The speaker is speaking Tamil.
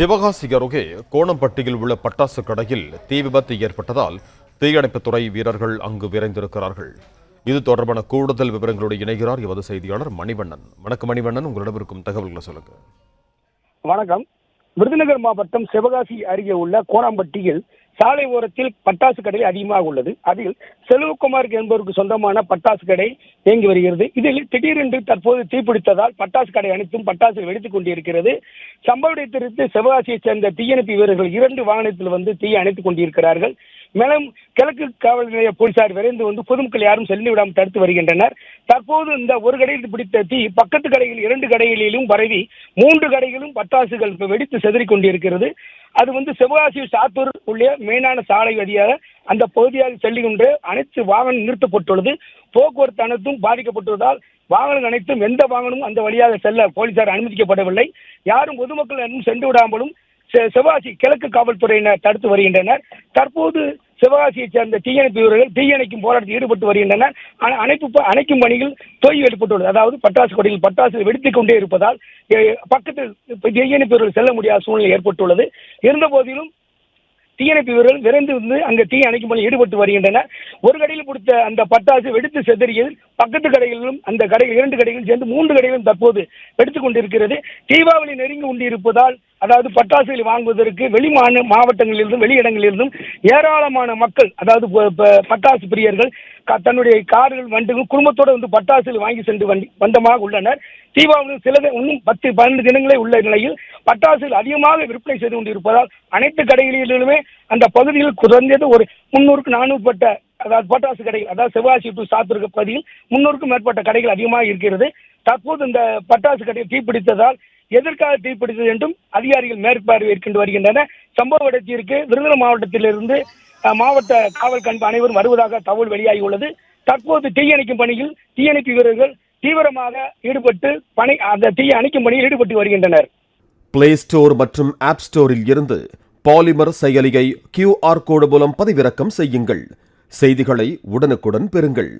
சிவகாசி அருகே கோணம்பட்டியில் உள்ள பட்டாசு கடையில் தீ விபத்து ஏற்பட்டதால் தீயணைப்புத்துறை வீரர்கள் அங்கு விரைந்திருக்கிறார்கள். இது தொடர்பான கூடுதல் விவரங்களோடு இணைகிறார் எமது செய்தியாளர் மணிவண்ணன். வணக்கம் மணிவண்ணன், உங்களிடம் இருக்கும் தகவல்களை சொல்லுங்க. வணக்கம். விருதுநகர் மாவட்டம் சிவகாசி அருகே உள்ள கோணம்பட்டியில் சாலை ஓரத்தில் பட்டாசு கடை அதிகமாக உள்ளது. அதில் செல்வகுமார் என்பவருக்கு சொந்தமான பட்டாசு கடை இயங்கி வருகிறது. இதில் திடீரென்று தற்போது தீப்பிடித்ததால் பட்டாசு கடை அனைத்தும் பட்டாசு வெடித்துக் கொண்டிருக்கிறது. சம்பவ இடத்திற்கு சிவகாசியைச் சேர்ந்த தீயணைப்பு வீரர்கள் 2 வாகனத்தில் வந்து தீயை அணைத்துக் கொண்டிருக்கிறார்கள். மேலும் கிழக்கு காவல் நிலைய போலீசார் விரைந்து வந்து பொதுமக்கள் யாரும் செல்ல விடாமல் தடுத்து வருகின்றனர். தற்போது இந்த ஒரு கடையில் பிடித்த தீ பக்கத்து கடையில் 2 கடைகளிலும் பரவி 3 கடைகளும் பட்டாசுகள் வெடித்து செதறிக் கொண்டிருக்கிறது. அது வந்து சிவகாசி சாத்தூர் உள்ள மெயினான சாலை வழியாக அந்த பகுதியாக செல்லுகின்ற அனைத்து வாகனம் நிறுத்தப்பட்டுள்ளது. போக்குவரத்து அனைத்தும் பாதிக்கப்பட்டுள்ளதால் வாகனங்கள் அனைத்தும் எந்த வாகனமும் அந்த வழியாக செல்ல போலீசார் அனுமதிக்கப்படவில்லை. யாரும் பொதுமக்கள் யாரும் சென்று விடாமலும் சிவகாசி கிழக்கு காவல்துறையினர் தடுத்து வருகின்றனர். தற்போது சிவகாசியைச் சேர்ந்த தீயணைப்பு வீரர்கள் தீயணைக்கும் போராட்டத்தில் ஈடுபட்டு வருகின்றனர். அணைக்கும் பணியில் தொய்வு ஏற்பட்டுள்ளது. அதாவது பட்டாசு கொடியில் பட்டாசு வெடித்துக் கொண்டே இருப்பதால் பக்கத்தில் தீயணைப்பு வீரர்கள் செல்ல முடியாத சூழ்நிலை ஏற்பட்டுள்ளது. இருந்த போதிலும் தீயணைப்பு வீரர்கள் விரைந்து வந்து அங்கு தீ அணைக்கும் பணியில் ஈடுபட்டு வருகின்றனர். ஒரு கடையில் பிடித்த அந்த பட்டாசு வெடித்து செதறியது பக்கத்து கடைகளிலும் அந்த கடைகள் 2 கடைகளும் சேர்ந்து 3 கடைகளும் தற்போது வெடித்துக் கொண்டிருக்கிறது. தீபாவளி நெருங்கி கொண்டிருப்பதால் அதாவது பட்டாசுகளை வாங்குவதற்கு வெளி மாவட்டங்களிலிருந்தும் வெளியிடங்களிலிருந்தும் ஏராளமான மக்கள் அதாவது பட்டாசு பிரியர்கள் தன்னுடைய கார்கள் வண்டிகள் குடும்பத்தோடு வந்து பட்டாசுகள் வாங்கி சென்று வந்தமாக உள்ளனர். தீபாவளி இன்னும் 10-12 தினங்களே உள்ள நிலையில் பட்டாசுகள் அதிகமாக விற்பனை செய்து கொண்டிருப்பதால் அனைத்து கடைகளிலுமே அந்த பகுதியில் குறைந்தது ஒரு 300-400 அதாவது பட்டாசு கடைகள், அதாவது சிவகாசி டு சாத்தூர் பகுதியில் 300க்கும் மேற்பட்ட கடைகள் அதிகமாக இருக்கிறது. தற்போது இந்த பட்டாசு கடையை தீப்பிடித்ததால் எதற்காக தீப்பிடித்தது என்றும் அதிகாரிகள் மேற்பார்வையிட்டு வருகின்றனர். சம்பவ இடத்திற்கு விருதுநகர் மாவட்டத்திலிருந்து மாவட்ட காவல் கண்காணிப்பு அனைவரும் வருவதாக தகவல் வெளியாகி உள்ளது. தற்போது தீயணைக்கும் பணியில் தீயணைப்பு வீரர்கள் தீவிரமாக ஈடுபட்டு அந்த தீயை அணைக்கும் பணியில் ஈடுபட்டு வருகின்றனர். பிளே ஸ்டோர் மற்றும் ஆப் ஸ்டோரில் இருந்து பாலிமர் செயலியை QR கோடு மூலம் பதிவிறக்கம் செய்யுங்கள். செய்திகளை உடனுக்குடன் பெறுங்கள்.